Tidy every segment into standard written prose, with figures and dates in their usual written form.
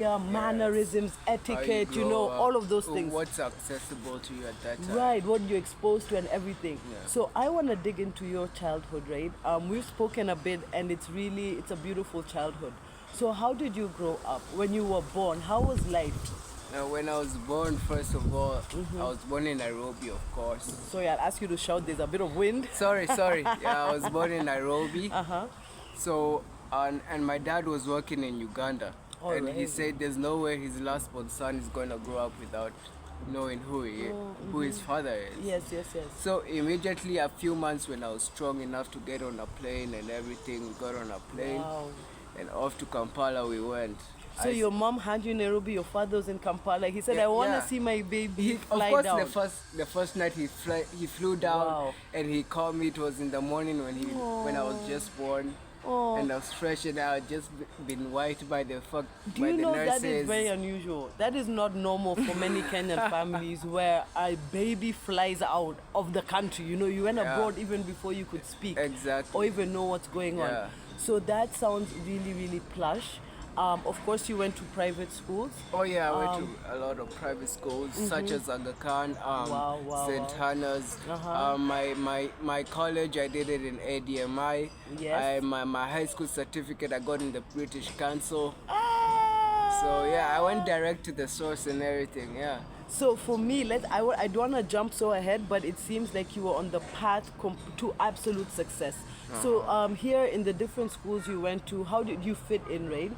Yeah, mannerisms, etiquette, all of those things. What's accessible to you at that time? Right, what you're exposed to and everything. Yeah. So I want to dig into your childhood, right? We've spoken a bit, and it's a beautiful childhood. So how did you grow up? When you were born, how was life? Now, when I was born, first of all, I was born in Nairobi, of course. Sorry, I'll ask you to shout. There's a bit of wind. Sorry. Yeah, I was born in Nairobi. Uh-huh. So, and my dad was working in Uganda. All and right. he said there's no way his last born son is going to grow up without knowing who his father is. Yes. So immediately, a few months when I was strong enough to get on a plane and everything, we got on a plane. Wow. And off to Kampala we went. So your mom had you in Nairobi, your father was in Kampala. He said, I want to see my baby fly down. Of course, the first night he flew down. Wow. And he called me. It was in the morning when I was just born. Oh. And I was fresh and I had just been wiped by the Do you know nurses. that is very unusual? That is not normal for many Kenyan families where a baby flies out of the country. You went abroad even before you could speak. Exactly. Or even know what's going on. So that sounds really, really plush. Of course, you went to private schools. Oh yeah, I went to a lot of private schools such as Aga Khan, St. Hannah's. My college, I did it in ADMI. Yes. My high school certificate I got in the British Council. Ah! So yeah, I went direct to the source and everything. Yeah. So for me, I don't want to jump so ahead, but it seems like you were on the path to absolute success. So here in the different schools you went to, how did you fit in, right?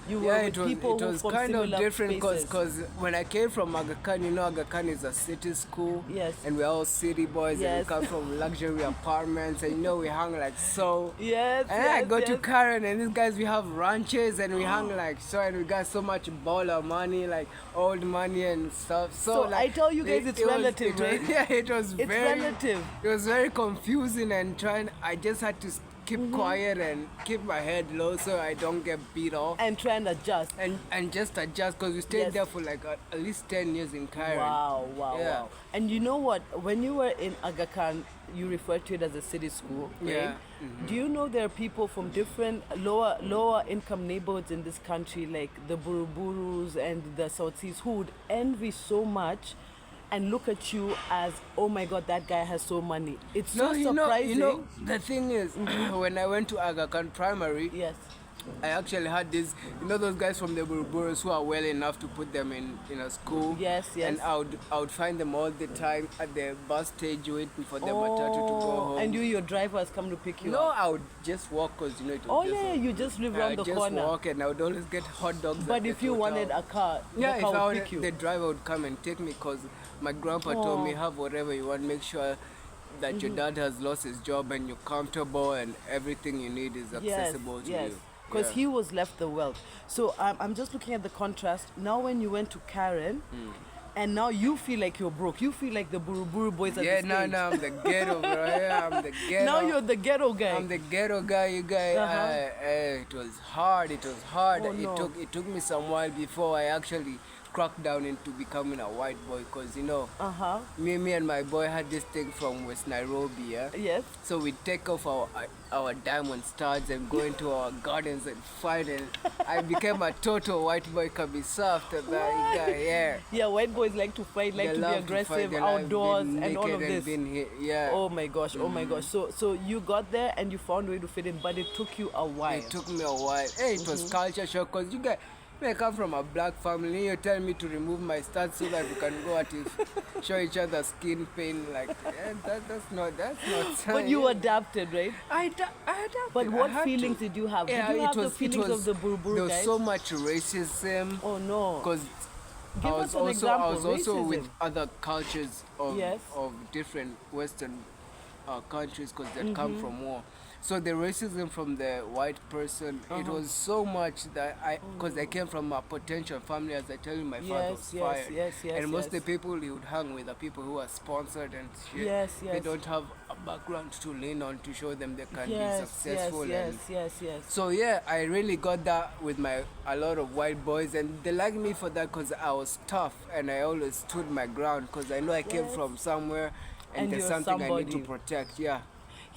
You were with people who from kind of similar different spaces. because when I came from Aga Khan, Aga Khan is a city school. Yes. And we're all city boys and Yes. we come from luxury apartments and we hung like so. Yes. And I go to Karen and these guys, we have ranches and we hung like so and we got so much baller money, like old money and stuff. So like, I tell you guys it's relative, right? Yeah, it was It's relative. It was very confusing and I just had to keep quiet and keep my head low so I don't get beat off. And try and adjust. And just adjust because we stayed there for like at least 10 years in Cairo. Wow. And you know what? When you were in Aga Khan, you referred to it as a city school, right? Yeah. Do you know there are people from different lower income neighborhoods in this country, like the Buruburus and the South Seas, who would envy so much and look at you as, oh my God, that guy has so money. It's so surprising. The thing is, when I went to Aga Khan Primary, Yes. I actually had this, those guys from the Buruburus who are well enough to put them in a school. Yes. And I would find them all the time at the bus stage waiting for the matatu to go home. And your driver has come to pick you No, up? I would just walk because, it was You just live around the corner. I just walk and I would always get hot dogs. But if you wanted a car, if car I would pick you. the driver would come and take me because my grandpa told me have whatever you want, make sure that your dad has lost his job and you're comfortable and everything you need is accessible to you. Because he was left the wealth. So I'm just looking at the contrast. Now when you went to Karen, and now you feel like you're broke. You feel like the Buruburu boys at the stage. No, I'm the ghetto, bro. Yeah, I'm the ghetto. Now you're the ghetto guy. I'm the ghetto guy, you guys. It was hard. Oh, no. It took me some while before I actually cracked down into becoming a white boy because me and my boy had this thing from West Nairobi, Yes. So we take off our diamond studs and go into our gardens and fight, and I became a total white boy kabisa after that guy. Yeah, white boys like to fight, like to be aggressive outdoors and all of this. Oh my gosh. So you got there and you found a way to fit in, but it took you a while. It took me a while. Hey, it was culture shock because you guys. I come from a black family. You tell me to remove my studs so that we can go at it, show each other skin pain. Like that's not. But you adapted, right? I adapted. But what feelings did you have? Did you have the feelings of the Buruburu There was guys? so much racism. Oh no. Because I was also with other cultures of different Western countries because they come from war. So the racism from the white person, it was so much that because I came from a potential family, as I tell you, my father was fired. And most of the people he would hang with are people who are sponsored and shit. They don't have a background to lean on to show them they can be successful. So I really got that with a lot of white boys, and they liked me for that because I was tough and I always stood my ground because I know I came from somewhere and there's something I need to protect.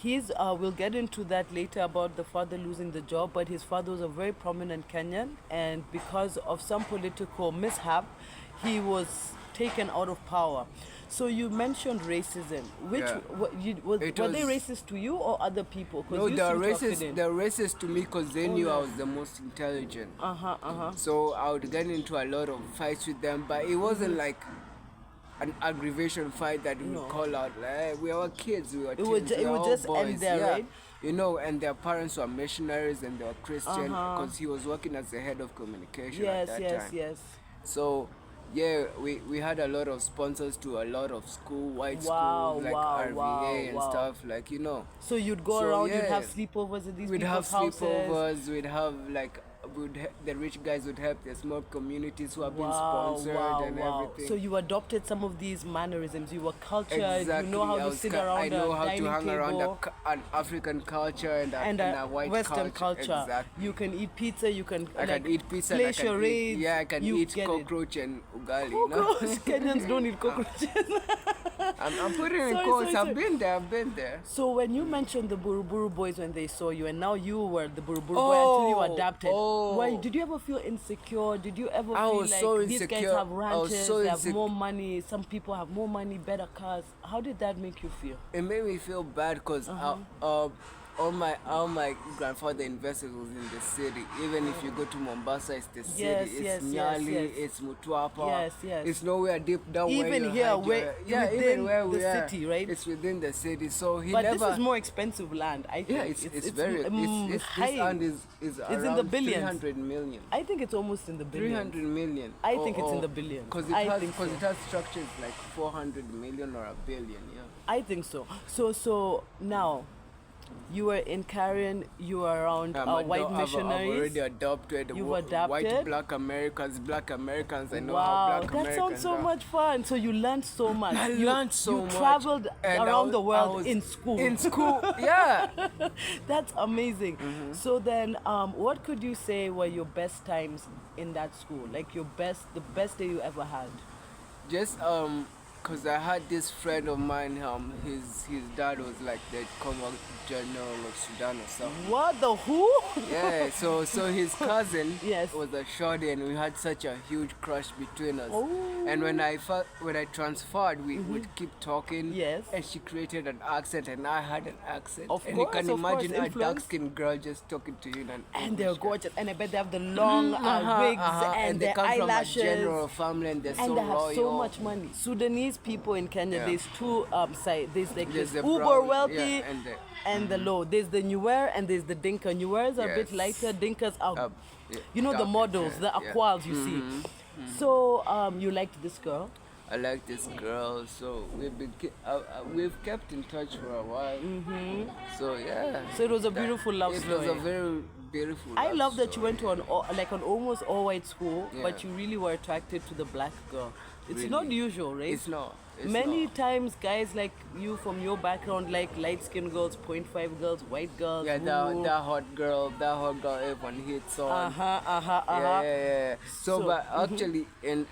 We'll get into that later about the father losing the job, but his father was a very prominent Kenyan, and because of some political mishap, he was taken out of power. So you mentioned racism. Were they racist to you or other people? No, they're racist to me because they knew I was the most intelligent. So I would get into a lot of fights with them, but it wasn't like an aggravation fight that we would call out like, hey, we were kids, we were teens, it would just boys. End there, right? You know, and their parents were missionaries and they were Christian because he was working as the head of communication at that time. Yes. So yeah, we had a lot of sponsors to a lot of white schools like RVA and stuff, like, you know. So you'd go around, you'd have sleepovers at these people's houses. We'd have like the rich guys would help the small communities who have been sponsored and everything. So you adopted some of these mannerisms. You were cultured. Exactly. You know how to sit around a dining table. I know how to hang around an African culture and a white Western culture. Exactly. You can eat pizza. You can eat pizza. Play charades. I can eat cockroach and ugali. Cockroach. No? Kenyans don't eat cockroaches. I'm putting in quotes. I've been there. So when you mentioned the Buruburu boys when they saw you, and now you were the Buruburu boy until you adapted. Why did you ever feel insecure? Did you ever feel like these guys have ranches, they have more money, some people have more money, better cars? How did that make you feel? It made me feel bad because all my grandfather invested was in the city. Even if you go to Mombasa, it's the city. It's Nyali, it's Mutwapa. It's nowhere deep down. Even here, within the city, right? It's within the city. So this is more expensive land. I think it's very high. This land is around in the billions. 300 million. I think it's almost in the billions. 300 million. I think it's in the billions. Because it has structures like 400 million or a billion. Yeah. I think so. So now, you were in Karen, you were around white missionaries. I've already adopted. You've adopted? White black Americans. I know how black Americans that sounds so much fun. So you learned so much. I learned so much. You traveled around the world in school. Yeah. That's amazing. So then, what could you say were your best times in that school? Like the best day you ever had? Just because I had this friend of mine, his dad was like the Congo General of Sudan or something. What, the who? Yeah, so his cousin was a shorty and we had such a huge crush between us. Oh. And when I transferred, we would keep talking. Yes. And she created an accent and I had an accent. Of and course, you can imagine a dark-skinned girl just talking to you in an and they're gorgeous. And I bet they have the long wigs and they their come eyelashes. From a general family and they're so and they have royal. so much money. Sudanese people in Kenya, there's two sides. There's like this uber brown, wealthy and the low. There's the Nuer and there's the Dinka. Nuers are a bit lighter. Dinkas are, the models, the aquals you see. So you liked this girl? I like this girl, so we've kept in touch for a while. So yeah. So it was a beautiful love story. It was a very beautiful. I love that you went to an almost all-white school, but you really were attracted to the black girl. It's really not usual, right? It's not. Many times guys like you from your background like light-skinned girls, 0.5 girls, white girls. Yeah, that hot girl everyone hits on. Yeah. So but actually in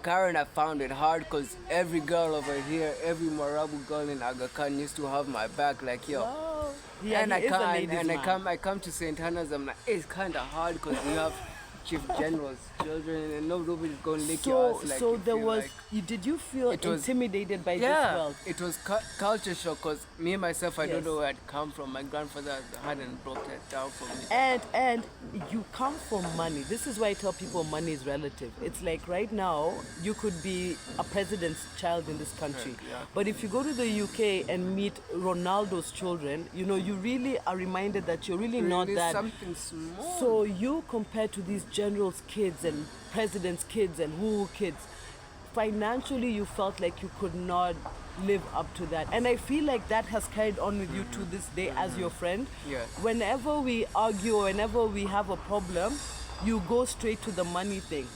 Karen I found it hard because every girl over here, every Marabu girl in Aga Khan used to have my back like yo. Wow. Yeah, and I come to St. Hannah's, I'm like, it's kind of hard because you have Chief General's children and nobody's going to lick your ass. So there was, did you feel intimidated by this world? It was culture shock because me myself, I don't know where I'd come from. My grandfather hadn't brought that down for me. And you come from money. This is why I tell people money is relative. It's like right now, you could be a president's child in this country. But if you go to the UK and meet Ronaldo's children, you really are reminded that you're really not that. Something small. So you compare to these generals' kids and presidents' kids and who kids, financially you felt like you could not live up to that. And I feel like that has carried on with you to this day as your friend. Yes. Whenever we argue or whenever we have a problem, you go straight to the money thing.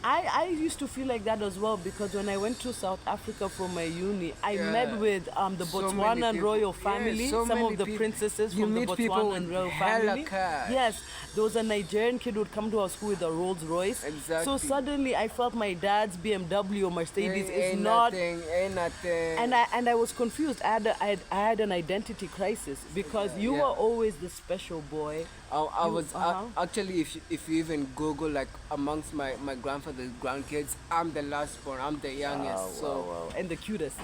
I used to feel like that as well, because when I went to South Africa for my uni, I met with the Botswana royal family, some of the princesses from the Botswana royal family. Yes, there was a Nigerian kid who would come to our school with a Rolls Royce. Exactly. So suddenly I felt my dad's BMW or Mercedes is not nothing. And I was confused. I had an identity crisis, because you were always the special boy. I was actually, if you even Google, like, amongst my grandfather's grandkids, I'm the last born, I'm the youngest. Wow. And the cutest.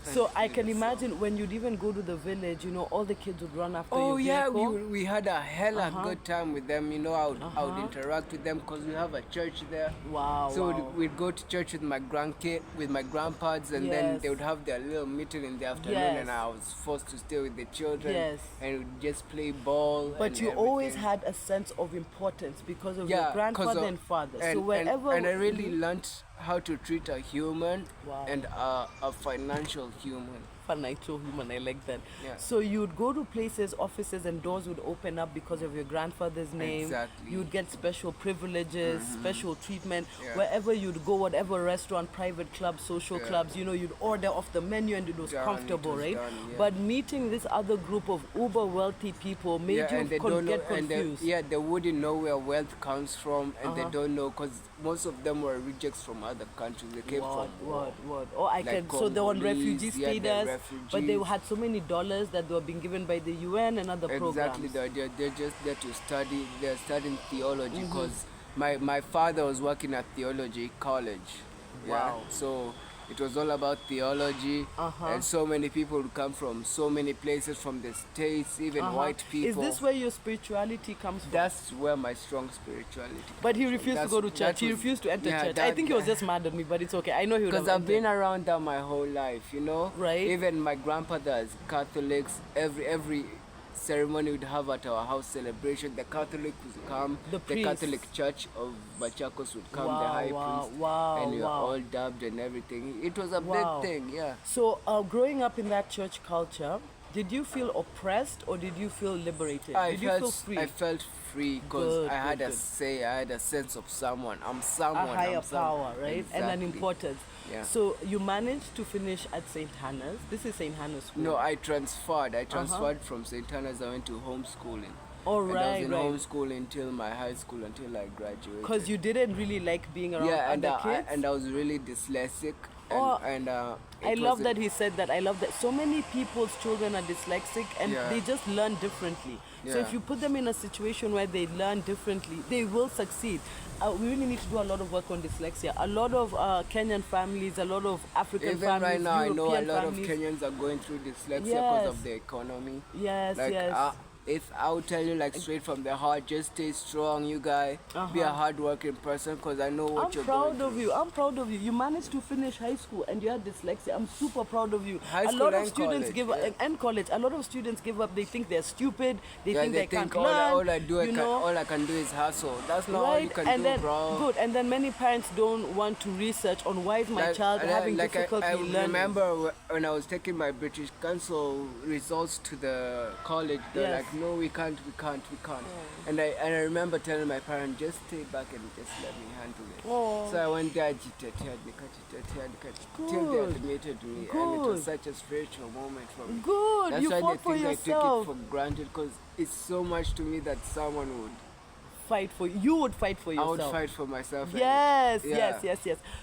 So I can imagine when you'd even go to the village, you know, all the kids would run after you. Oh yeah, we had a hella good time with them. You know, I would interact with them because we have a church there. Wow. So we'd go to church with my grandpas, and then they would have their little meeting in the afternoon, and I was forced to stay with the children. And we'd just play ball. But you always had a sense of importance because of your grandfather and father. So wherever and I really learned how to treat a human and a financial human. Financial human, I like that. Yeah. So you'd go to places, offices, and doors would open up because of your grandfather's name. Exactly. You'd get special privileges, special treatment. Wherever you'd go, whatever restaurant, private club, social clubs, you know, you'd order off the menu and it was comfortable, right? But meeting this other group of uber wealthy people made you get confused. They wouldn't know where wealth comes from, and they don't know, because most of them were rejects from other countries. They came from Oh, I can. So they're on refugee status. But they had so many dollars that they were being given by the UN and other programs. Exactly, they're just there to study. They're studying theology, because my father was working at theology college. Wow. So it was all about theology, and so many people would come from so many places, from the States, even white people. Is this where your spirituality comes from? That's where my strong spirituality comes But he refused to go to church. He refused to enter church. I think he was just mad at me, but it's okay. I know he would have. Because I've been around that my whole life, you know? Right. Even my grandfather is Catholics. Every ceremony we'd have at our house celebration, the Catholic would come, the Catholic Church of Machakos would come, the high priest, and we were all dubbed and everything. It was a big thing, So growing up in that church culture, did you feel oppressed or did you feel liberated? Did you feel free? I felt free because I had a say, I had a sense of someone. I'm someone. A higher power, right? Exactly. And an importance. Yeah. So you managed to finish at St. Hannah's. This is St. Hannah's school. No, I transferred. I transferred from St. Hannah's. I went to homeschooling. All right, I was in homeschooling until my high school, until I graduated. Because you didn't really like being around other kids? And I was really dyslexic. I love that he said that. I love that. So many people's children are dyslexic and they just learn differently. So if you put them in a situation where they learn differently, they will succeed. We really need to do a lot of work on dyslexia. A lot of Kenyan families, a lot of African families, Even right now, European I know a lot families. of Kenyans are going through dyslexia because of the economy. If I would tell you, like, straight from the heart, just stay strong, you guys. Be a hard-working person, because I know what you're going through. I'm proud of you. You managed to finish high school and you had dyslexia. I'm super proud of you. High school and college, give up, and college. A lot of students give up. They think they're stupid. They think they can't learn. All I can do is hustle. That's not all you can do, bro. Good. And then many parents don't want to research on why is my child having difficulty learning. I remember when I was taking my British Council results to the college, they're like, no, we can't. And I remember telling my parents, just stay back and just let me handle it. So I went there, till they admitted me. And it was such a spiritual moment for me. Good. That's you why fought for I yourself. took it for granted, because it's so much to me that someone would fight for you. You would fight for yourself. I would fight for myself. Yes.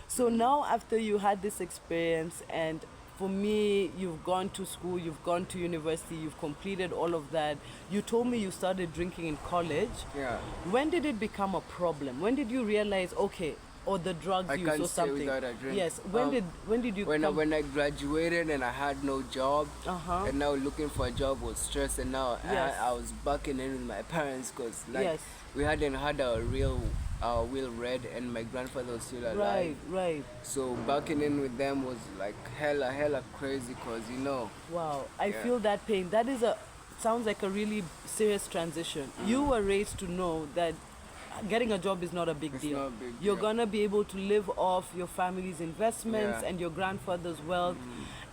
So now after you had this experience, and for me, you've gone to school, you've gone to university, you've completed all of that. You told me you started drinking in college. Yeah. When did it become a problem? When did you realize, okay, or the drugs use or something? I can't stay without a drink. Yes. When did you when I graduated and I had no job, and now looking for a job was stress, and now I was backing in with my parents, because we hadn't had a real will read, and my grandfather was still alive. Right. So backing in with them was like hella crazy, because Wow, I feel that pain. That sounds like a really serious transition. You were raised to know that getting a job is not a big deal. Not a big You're deal. gonna be able to live off your family's investments and your grandfather's wealth,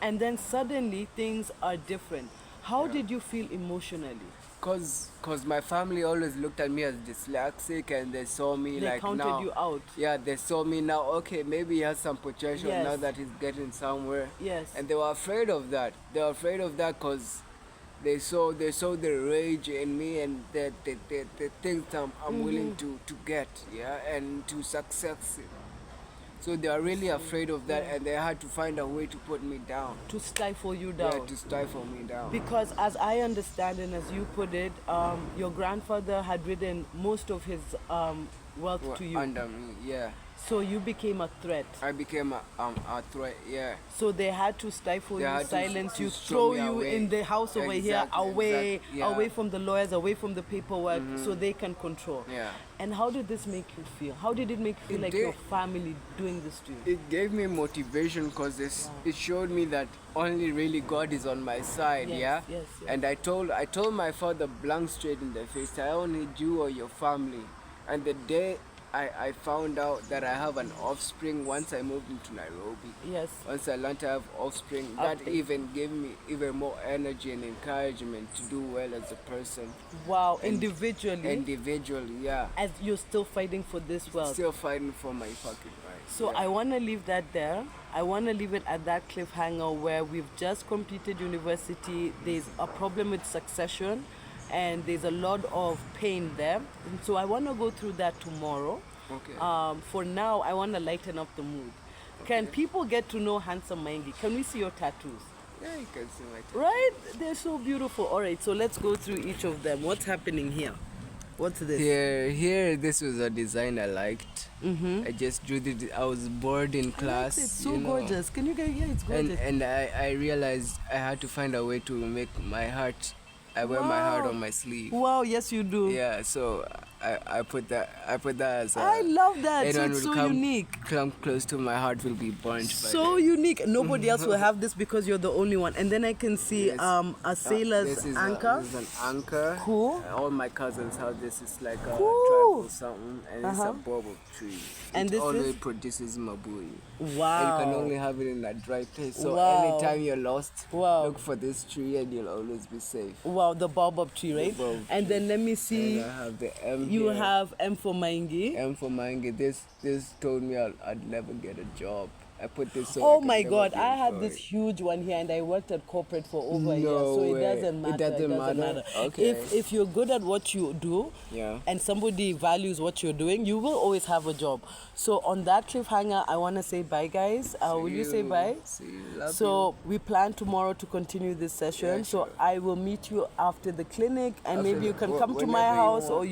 and then suddenly things are different. How did you feel emotionally? Cause my family always looked at me as dyslexic, and they saw me they like counted now. You out. Yeah, they saw me now. Okay, maybe he has some potential now that he's getting somewhere. Yes. And they were afraid of that. They were afraid of that because they saw the rage in me, and the things I'm willing to get, and to success. So they are really afraid of that, and they had to find a way to put me down. To stifle you down. Yeah, to stifle me down. Because as I understand and as you put it, your grandfather had ridden most of his wealth to you. Under me, yeah. So you became a threat. I became a threat, yeah. So they had to stifle you, silence you, throw you away. In the house over here, away, away from the lawyers, away from the paperwork, so they can control. Yeah. And how did this make you feel? How did it make you feel like your family doing this to you? It gave me motivation because it showed me that only really God is on my side, Yes. And I told my father blank straight in the face, I only need you or your family. And the day I found out that I have an offspring once I moved into Nairobi. Yes. Once I learned to have offspring, that even gave me even more energy and encouragement to do well as a person. Wow, individually? Individually, yeah. As you're still fighting for this wealth? Still fighting for my fucking right. So I want to leave that there. I want to leave it at that cliffhanger where we've just completed university. There's a problem with succession, and there's a lot of pain there. And so I want to go through that tomorrow. Okay. For now, I want to lighten up the mood. Okay. Can people get to know Handsome Maingi? Can we see your tattoos? Yeah, you can see my tattoos. Right? They're so beautiful. All right, so let's go through each of them. What's happening here? What's this? Here, this was a design I liked. I just drew it. I was bored in class. It's so gorgeous. Can you get? Yeah, it's gorgeous. And I realized I had to find a way to make my heart. I wear my heart on my sleeve. Wow, yes you do. Yeah, so I put that as I love that. So it's so unique. Come close to my heart will be burnt. So unique. Nobody else will have this because you're the only one. And then I can see a sailor's anchor. This is an anchor. Cool. All my cousins have this. It's like a tribal something, and it's a baobab tree. And it this only produces mabui. Wow. And you can only have it in a dry place. So anytime you're lost, look for this tree and you'll always be safe. Wow, the baobab tree, right? And then let me see. And I have the M. You have M for Maingi. M for Maingi. This told me I'd never get a job. I put this. Oh my God! I had this huge one here, and I worked at corporate for over a year, so it doesn't matter. It doesn't matter. Okay. If you're good at what you do, and somebody values what you're doing, you will always have a job. So on that cliffhanger, I want to say bye, guys. Will you say bye? See you. Love so we plan tomorrow to continue this session. Yeah, so sure. I will meet you after the clinic, and maybe you can come to my house, or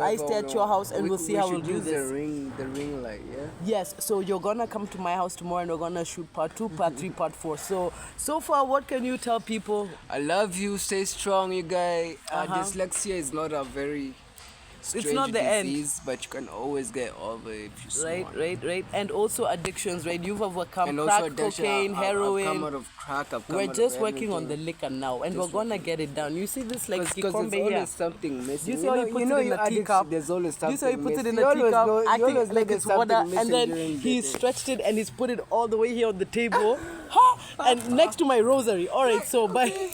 I stay at your house, and we'll see how we'll do this. The ring light, yeah. Yes. So you're gonna come to my house tomorrow, and we're gonna shoot part 2, part 3, part 4. So far, what can you tell people? I love you. Stay strong, you guys. Dyslexia is not a very strange disease, but you can always get over it if you smart. Right. And also addictions, right? You've overcome and crack, also cocaine, heroin. I've come out of crack. We're just working on the liquor now, and we're gonna get it down. You see this like kikombe here? Always something missing. You see how you put it in a teacup? There's always something. You see how you put it in a teacup, acting like it's water, and then he stretched it and he's put it all the way here on the table, and next to my rosary. All right, so bye.